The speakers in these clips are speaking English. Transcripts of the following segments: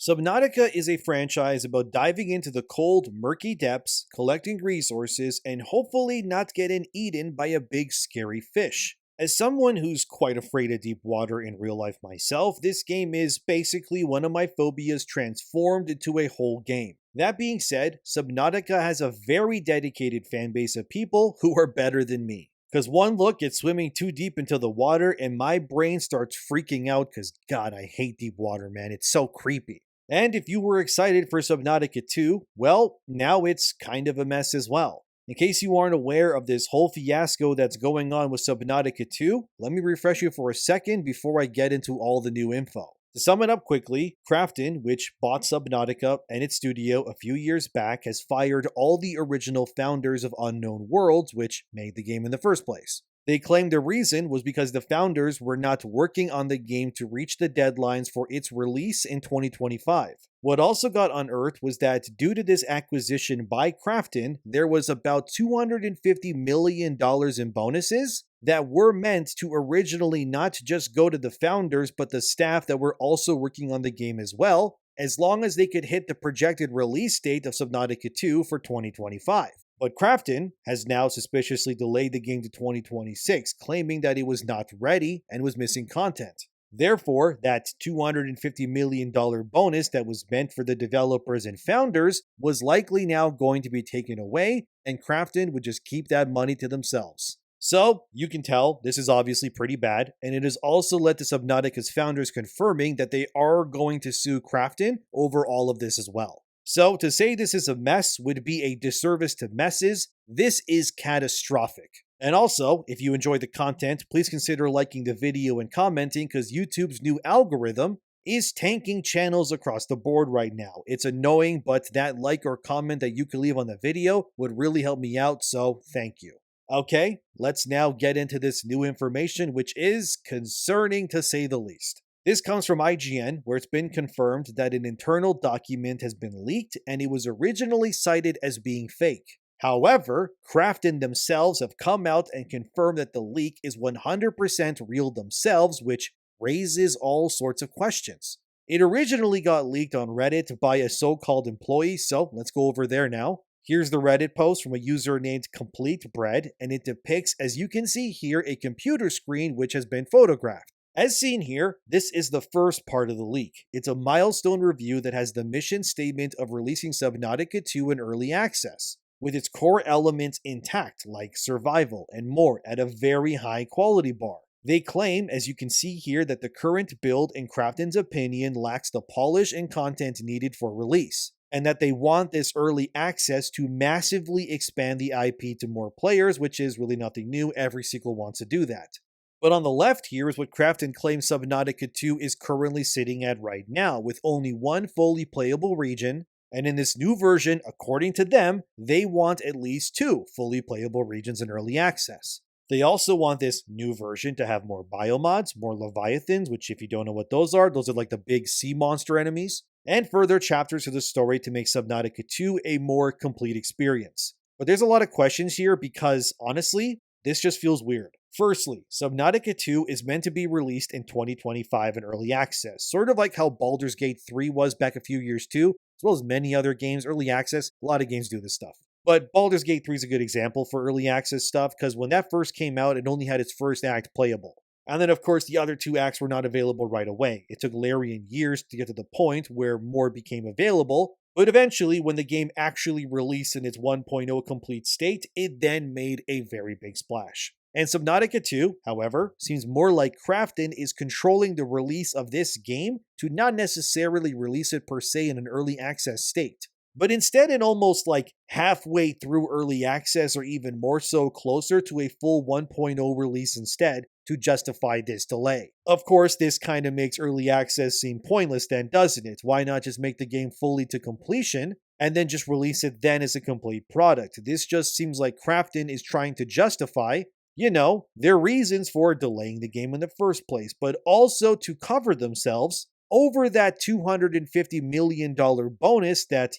Subnautica is a franchise about diving into the cold, murky depths, collecting resources, and hopefully not getting eaten by a big, scary fish. As someone who's quite afraid of deep water in real life myself, this game is basically one of my phobias transformed into a whole game. That being said, Subnautica has a very dedicated fanbase of people who are better than me. Because one look at swimming too deep into the water and my brain starts freaking out because God, I hate deep water, man. It's so creepy. And if you were excited for Subnautica 2, well, now it's kind of a mess as well. In case you aren't aware of this whole fiasco that's going on with Subnautica 2, let me refresh you for a second before I get into all the new info. To sum it up quickly, Crafton, which bought Subnautica and its studio a few years back, has fired all the original founders of Unknown Worlds, which made the game in the first place. They claimed the reason was because the founders were not working on the game to reach the deadlines for its release in 2025. What also got unearthed was that due to this acquisition by Crafton, there was about $250 million in bonuses that were meant to originally not just go to the founders but the staff that were also working on the game as well, as long as they could hit the projected release date of Subnautica 2 for 2025. But Crafton has now suspiciously delayed the game to 2026, claiming that it was not ready and was missing content. Therefore, that $250 million bonus that was meant for the developers and founders was likely now going to be taken away, and Crafton would just keep that money to themselves. So, you can tell, this is obviously pretty bad, and it has also led to Subnautica's founders confirming that they are going to sue Crafton over all of this as well. So, to say this is a mess would be a disservice to messes. This is catastrophic. And also, if you enjoy the content, please consider liking the video and commenting because YouTube's new algorithm is tanking channels across the board right now. It's annoying, but that like or comment that you can leave on the video would really help me out, so thank you. Okay, let's now get into this new information, which is concerning to say the least. This comes from IGN, where it's been confirmed that an internal document has been leaked and it was originally cited as being fake. However, Crafton themselves have come out and confirmed that the leak is 100% real themselves, which raises all sorts of questions. It originally got leaked on Reddit by a so-called employee, so let's go over there now. Here's the Reddit post from a user named Complete Bread, and it depicts, as you can see here, a computer screen which has been photographed. As seen here, this is the first part of the leak. It's a milestone review that has the mission statement of releasing Subnautica 2 in early access, with its core elements intact like survival and more at a very high quality bar. They claim, as you can see here, that the current build in Crafton's opinion lacks the polish and content needed for release, and that they want this early access to massively expand the IP to more players, which is really nothing new. Every sequel wants to do that. But on the left here is what Crafton claims Subnautica 2 is currently sitting at right now, with only one fully playable region, and in this new version, according to them, they want at least 2 fully playable regions in early access. They also want this new version to have more biomods, more leviathans, which if you don't know what those are like the big sea monster enemies, and further chapters to the story to make Subnautica 2 a more complete experience. But there's a lot of questions here because, honestly, this just feels weird. Firstly, Subnautica 2 is meant to be released in 2025 in early access, sort of like how Baldur's Gate 3 was back a few years too, as well as many other games. Early access, a lot of games do this stuff. But Baldur's Gate 3 is a good example for early access stuff, because when that first came out, it only had its first act playable. And then, of course, the other 2 acts were not available right away. It took Larian years to get to the point where more became available, but eventually, when the game actually released in its 1.0 complete state, it then made a very big splash. And Subnautica 2, however, seems more like Crafton is controlling the release of this game to not necessarily release it per se in an early access state, but instead in almost like halfway through early access or even more so closer to a full 1.0 release instead to justify this delay. Of course, this kind of makes early access seem pointless then, doesn't it? Why not just make the game fully to completion and then just release it then as a complete product? This just seems like Crafton is trying to justify, their reasons for delaying the game in the first place, but also to cover themselves over that $250 million bonus that,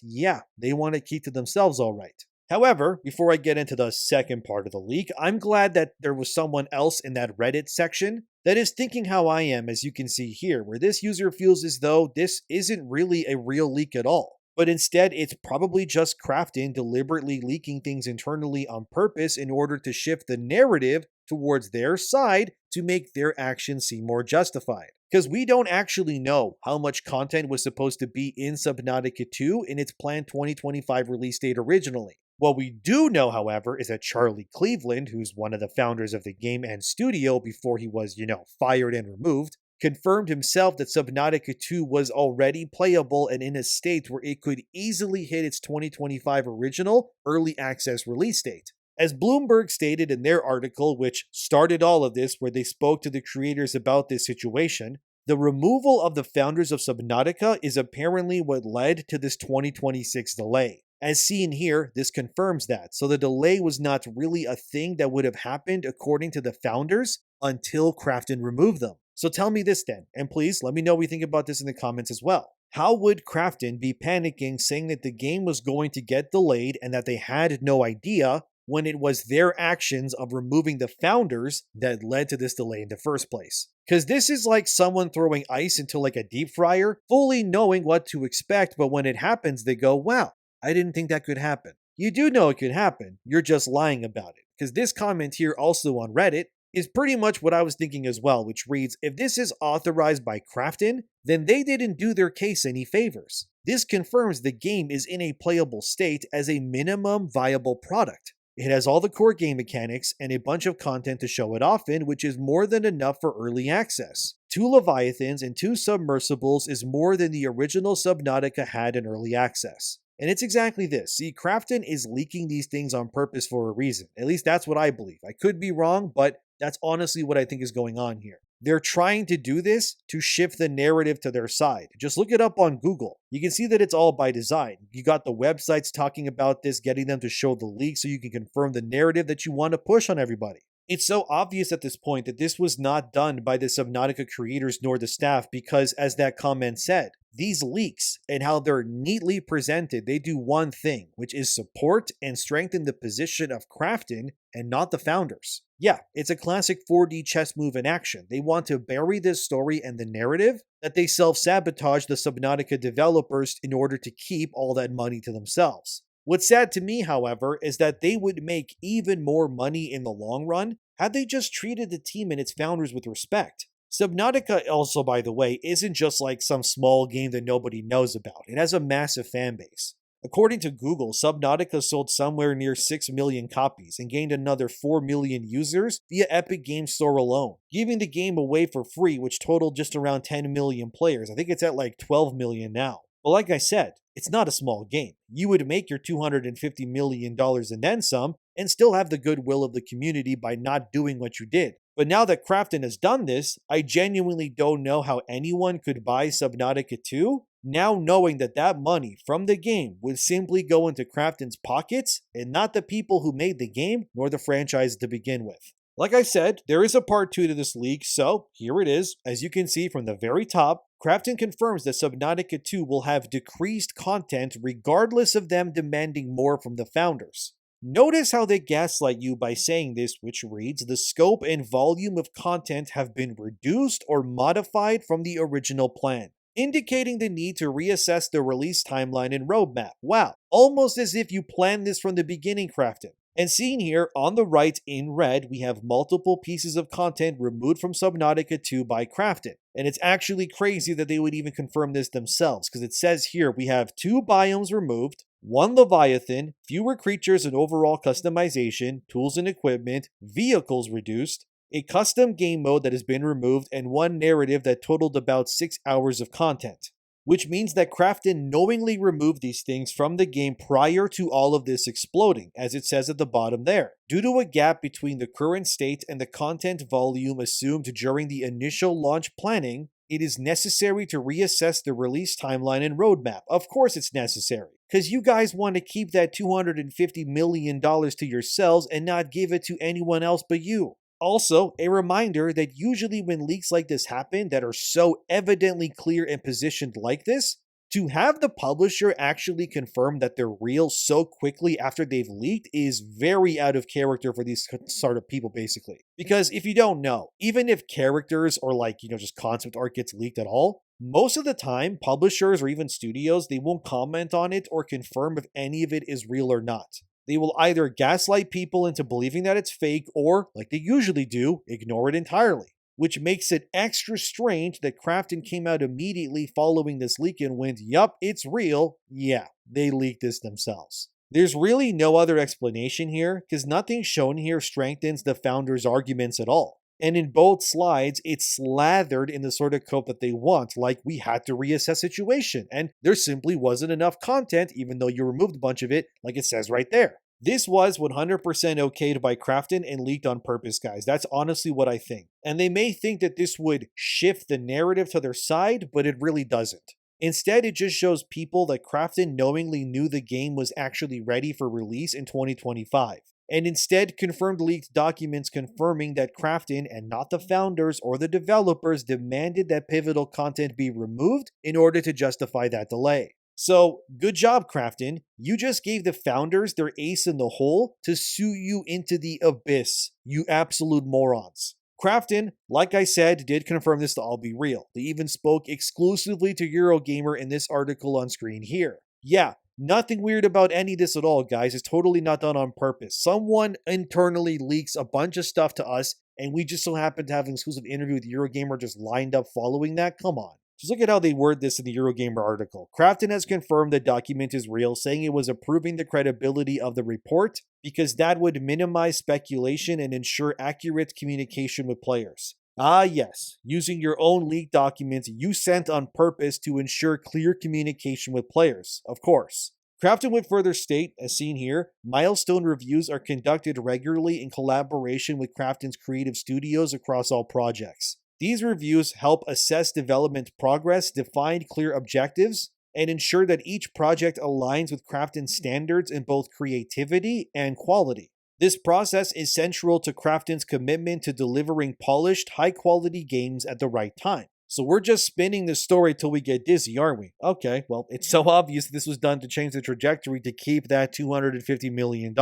they want to keep to themselves all right. However, before I get into the second part of the leak, I'm glad that there was someone else in that Reddit section that is thinking how I am, as you can see here, where this user feels as though this isn't really a real leak at all. But instead, it's probably just Crafton deliberately leaking things internally on purpose in order to shift the narrative towards their side to make their actions seem more justified. Because we don't actually know how much content was supposed to be in Subnautica 2 in its planned 2025 release date originally. What we do know, however, is that Charlie Cleveland, who's one of the founders of the game and studio before he was, fired and removed, confirmed himself that Subnautica 2 was already playable and in a state where it could easily hit its 2025 original early access release date. As Bloomberg stated in their article, which started all of this, where they spoke to the creators about this situation, the removal of the founders of Subnautica is apparently what led to this 2026 delay. As seen here, this confirms that, so the delay was not really a thing that would have happened according to the founders until Crafton removed them. So tell me this then, and please let me know what you think about this in the comments as well. How would Crafton be panicking saying that the game was going to get delayed and that they had no idea when it was their actions of removing the founders that led to this delay in the first place? Because this is like someone throwing ice into like a deep fryer, fully knowing what to expect, but when it happens, they go, wow, I didn't think that could happen. You do know it could happen, you're just lying about it. Because this comment here also on Reddit is pretty much what I was thinking as well, which reads, if this is authorized by Crafton, then they didn't do their case any favors. This confirms the game is in a playable state as a minimum viable product. It has all the core game mechanics and a bunch of content to show it off in, which is more than enough for early access. 2 Leviathans and 2 Submersibles is more than the original Subnautica had in early access. And it's exactly this. See, Crafton is leaking these things on purpose for a reason. At least that's what I believe. I could be wrong, but that's honestly what I think is going on here. They're trying to do this to shift the narrative to their side. Just look it up on Google. You can see that it's all by design. You got the websites talking about this, getting them to show the leak so you can confirm the narrative that you want to push on everybody. It's so obvious at this point that this was not done by the Subnautica creators nor the staff because, as that comment said, these leaks and how they're neatly presented, they do one thing, which is support and strengthen the position of Crafton and not the founders. Yeah, it's a classic 4D chess move in action. They want to bury this story and the narrative that they self-sabotage the Subnautica developers in order to keep all that money to themselves. What's sad to me, however, is that they would make even more money in the long run had they just treated the team and its founders with respect. Subnautica also, by the way, isn't just like some small game that nobody knows about. It has a massive fan base. According to Google, Subnautica sold somewhere near 6 million copies and gained another 4 million users via Epic Games Store alone, giving the game away for free, which totaled just around 10 million players. I think it's at like 12 million now. But like I said, it's not a small game. You would make your $250 million and then some, and still have the goodwill of the community by not doing what you did. But now that Crafton has done this, I genuinely don't know how anyone could buy Subnautica 2, now knowing that that money from the game would simply go into Crafton's pockets and not the people who made the game nor the franchise to begin with. Like I said, there is a part 2 to this leak, so here it is. As you can see from the very top, Crafton confirms that Subnautica 2 will have decreased content regardless of them demanding more from the founders. Notice how they gaslight you by saying this, which reads, the scope and volume of content have been reduced or modified from the original plan, indicating the need to reassess the release timeline and roadmap. Wow, almost as if you planned this from the beginning, Crafton. And seen here on the right in red, we have multiple pieces of content removed from Subnautica 2 by Crafton. And it's actually crazy that they would even confirm this themselves, because it says here we have 2 biomes removed, 1 Leviathan, fewer creatures and overall customization, tools and equipment, vehicles reduced, a custom game mode that has been removed, and 1 narrative that totaled about 6 hours of content. Which means that Crafton knowingly removed these things from the game prior to all of this exploding, as it says at the bottom there. Due to a gap between the current state and the content volume assumed during the initial launch planning, it is necessary to reassess the release timeline and roadmap. Of course it's necessary, because you guys want to keep that $250 million to yourselves and not give it to anyone else but you. Also, a reminder that usually when leaks like this happen that are so evidently clear and positioned like this, To have the publisher actually confirm that they're real so quickly after they've leaked is very out of character for these sort of people, basically. Because if you don't know, even if characters or just concept art gets leaked at all, most of the time, publishers or even studios, they won't comment on it or confirm if any of it is real or not. They will either gaslight people into believing that it's fake or, like they usually do, ignore it entirely. Which makes it extra strange that Crafton came out immediately following this leak and went, yup, it's real. Yeah, they leaked this themselves. There's really no other explanation here, because nothing shown here strengthens the founders' arguments at all. And in both slides, it's slathered in the sort of coat that they want, like we had to reassess situation, and there simply wasn't enough content, even though you removed a bunch of it, like it says right there. This was 100% okayed by Crafton and leaked on purpose, guys. That's honestly what I think. And they may think that this would shift the narrative to their side, but it really doesn't. Instead, it just shows people that Crafton knowingly knew the game was actually ready for release in 2025. And instead confirmed leaked documents confirming that Crafton and not the founders or the developers demanded that pivotal content be removed in order to justify that delay. So, good job, Crafton. You just gave the founders their ace in the hole to sue you into the abyss, you absolute morons. Crafton, like I said, did confirm this to all be real. They even spoke exclusively to Eurogamer in this article on screen here. Yeah, nothing weird about any of this at all, guys. It's totally not done on purpose. Someone internally leaks a bunch of stuff to us, and we just so happen to have an exclusive interview with Eurogamer just lined up following that? Come on. Just look at how they word this in the Eurogamer article. Crafton has confirmed the document is real, saying it was approving the credibility of the report because that would minimize speculation and ensure accurate communication with players. Ah yes, using your own leaked documents you sent on purpose to ensure clear communication with players, of course. Crafton would further state, as seen here, milestone reviews are conducted regularly in collaboration with Crafton's creative studios across all projects. These reviews help assess development progress, define clear objectives, and ensure that each project aligns with Crafton's standards in both creativity and quality. This process is central to Crafton's commitment to delivering polished, high-quality games at the right time. So we're just spinning the story till we get dizzy, aren't we? Okay, well, it's so obvious this was done to change the trajectory to keep that $250 million.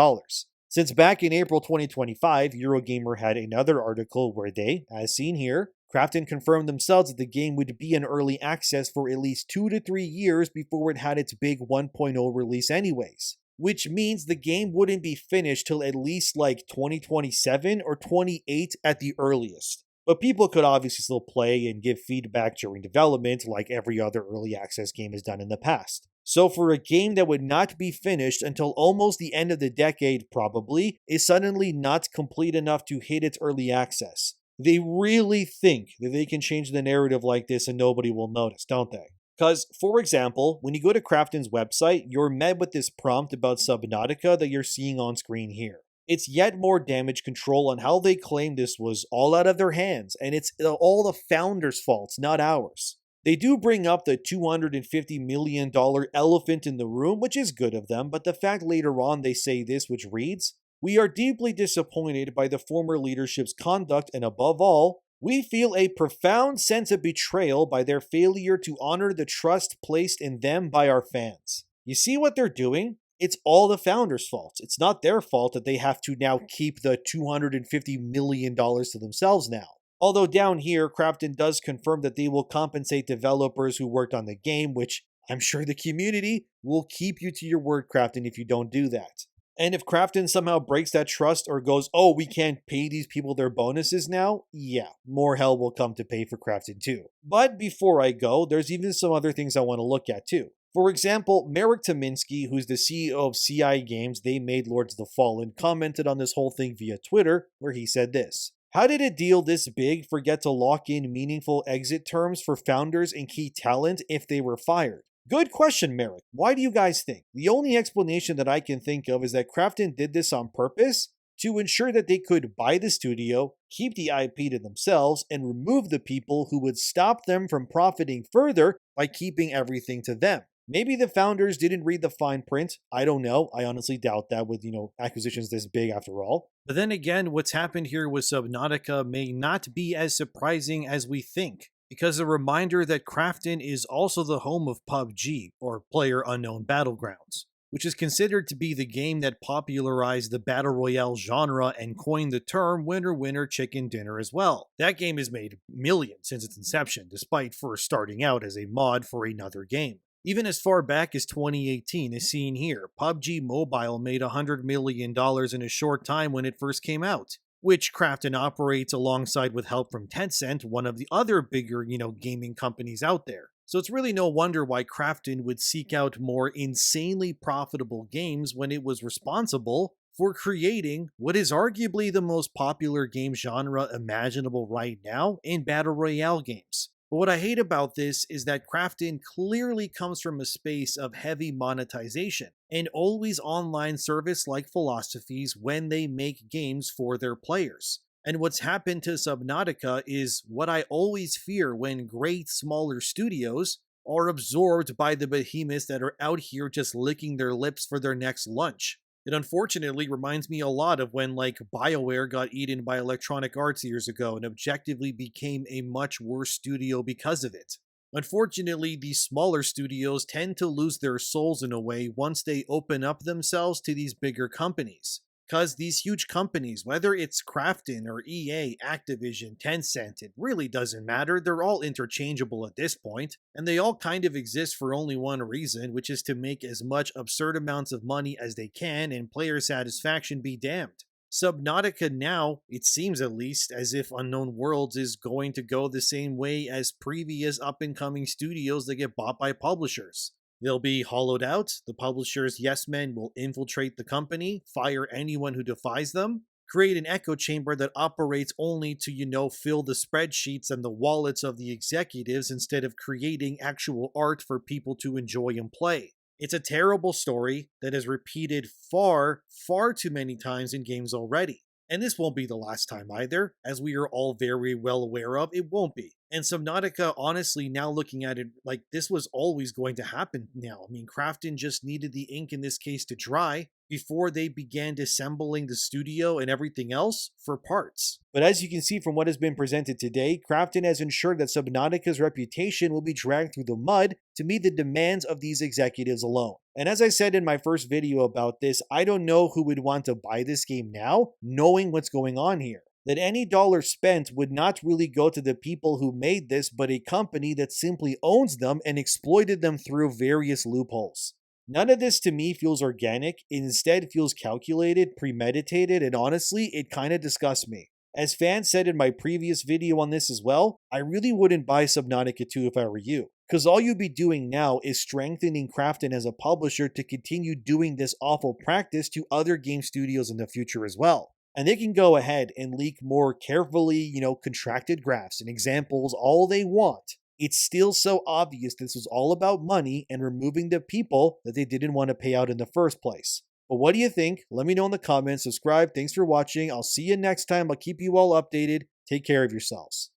Since back in April 2025, Eurogamer had another article where they, as seen here, Crafton confirmed themselves that the game would be in early access for at least 2 to 3 years before it had its big 1.0 release anyways. Which means the game wouldn't be finished till at least like 2027 or 28 at the earliest. But people could obviously still play and give feedback during development like every other early access game has done in the past. So for a game that would not be finished until almost the end of the decade probably, is suddenly not complete enough to hit its early access. They really think that they can change the narrative like this and nobody will notice, don't they? Because, for example, when you go to Crafton's website, you're met with this prompt about Subnautica that you're seeing on screen here. It's yet more damage control on how they claim this was all out of their hands, and it's all the founders' faults, not ours. They do bring up the $250 million elephant in the room, which is good of them, but the fact later on they say this, which reads, "We are deeply disappointed by the former leadership's conduct, and above all, we feel a profound sense of betrayal by their failure to honor the trust placed in them by our fans." You see what they're doing? It's all the founders' fault. It's not their fault that they have to now keep the $250 million to themselves now. Although down here, Crafton does confirm that they will compensate developers who worked on the game, which I'm sure the community will keep you to your word, Crafton, if you don't do that. And if Crafton somehow breaks that trust or goes, oh, we can't pay these people their bonuses now, yeah, more hell will come to pay for Crafton too. But before I go, there's even some other things I want to look at too. For example, Marek Tominsky, who's the CEO of CI Games, they made Lords of the Fallen, commented on this whole thing via Twitter, where he said this: "How did a deal this big forget to lock in meaningful exit terms for founders and key talent if they were fired?" Good question, Marek. Why do you guys think? The only explanation that I can think of is that Crafton did this on purpose to ensure that they could buy the studio, keep the IP to themselves, and remove the people who would stop them from profiting further by keeping everything to them. Maybe the founders didn't read the fine print. I don't know. I honestly doubt that with, acquisitions this big after all. But then again, what's happened here with Subnautica may not be as surprising as we think. because a reminder that Crafton is also the home of PUBG, or Player Unknown Battlegrounds, which is considered to be the game that popularized the Battle Royale genre and coined the term winner winner chicken dinner as well. That game has made millions since its inception, despite first starting out as a mod for another game. Even as far back as 2018, as seen here, PUBG Mobile made $100 million in a short time when it first came out, which Crafton operates alongside with help from Tencent, one of the other bigger, gaming companies out there. So it's really no wonder why Crafton would seek out more insanely profitable games when it was responsible for creating what is arguably the most popular game genre imaginable right now in Battle Royale games. But what I hate about this is that Crafton clearly comes from a space of heavy monetization and always online service-like philosophies when they make games for their players. And what's happened to Subnautica is what I always fear when great smaller studios are absorbed by the behemoths that are out here just licking their lips for their next lunch. It unfortunately reminds me a lot of when BioWare got eaten by Electronic Arts years ago and objectively became a much worse studio because of it. Unfortunately, these smaller studios tend to lose their souls in a way once they open up themselves to these bigger companies. Because these huge companies, whether it's Crafton or EA, Activision, Tencent, it really doesn't matter. They're all interchangeable at this point, and they all kind of exist for only one reason, which is to make as much absurd amounts of money as they can and player satisfaction be damned. Subnautica now, it seems at least, as if Unknown Worlds is going to go the same way as previous up-and-coming studios that get bought by publishers. They'll be hollowed out, the publisher's yes men will infiltrate the company, fire anyone who defies them, create an echo chamber that operates only to, fill the spreadsheets and the wallets of the executives instead of creating actual art for people to enjoy and play. It's a terrible story that is repeated far, far too many times in games already. And this won't be the last time either, as we are all very well aware of, it won't be. And Subnautica, honestly, now looking at it, this was always going to happen now. I mean, Crafton just needed the ink in this case to dry before they began disassembling the studio and everything else for parts. But as you can see from what has been presented today, Crafton has ensured that Subnautica's reputation will be dragged through the mud to meet the demands of these executives alone. And as I said in my first video about this, I don't know who would want to buy this game now, knowing what's going on here. That any dollar spent would not really go to the people who made this, but a company that simply owns them and exploited them through various loopholes. None of this to me feels organic, it instead feels calculated, premeditated, and honestly, it kinda disgusts me. As fans said in my previous video on this as well, I really wouldn't buy Subnautica 2 if I were you. Because all you'd be doing now is strengthening Crafton as a publisher to continue doing this awful practice to other game studios in the future as well. And they can go ahead and leak more carefully, contracted graphs and examples all they want. It's still so obvious this was all about money and removing the people that they didn't want to pay out in the first place. But what do you think? Let me know in the comments. Subscribe. Thanks for watching. I'll see you next time. I'll keep you all updated. Take care of yourselves.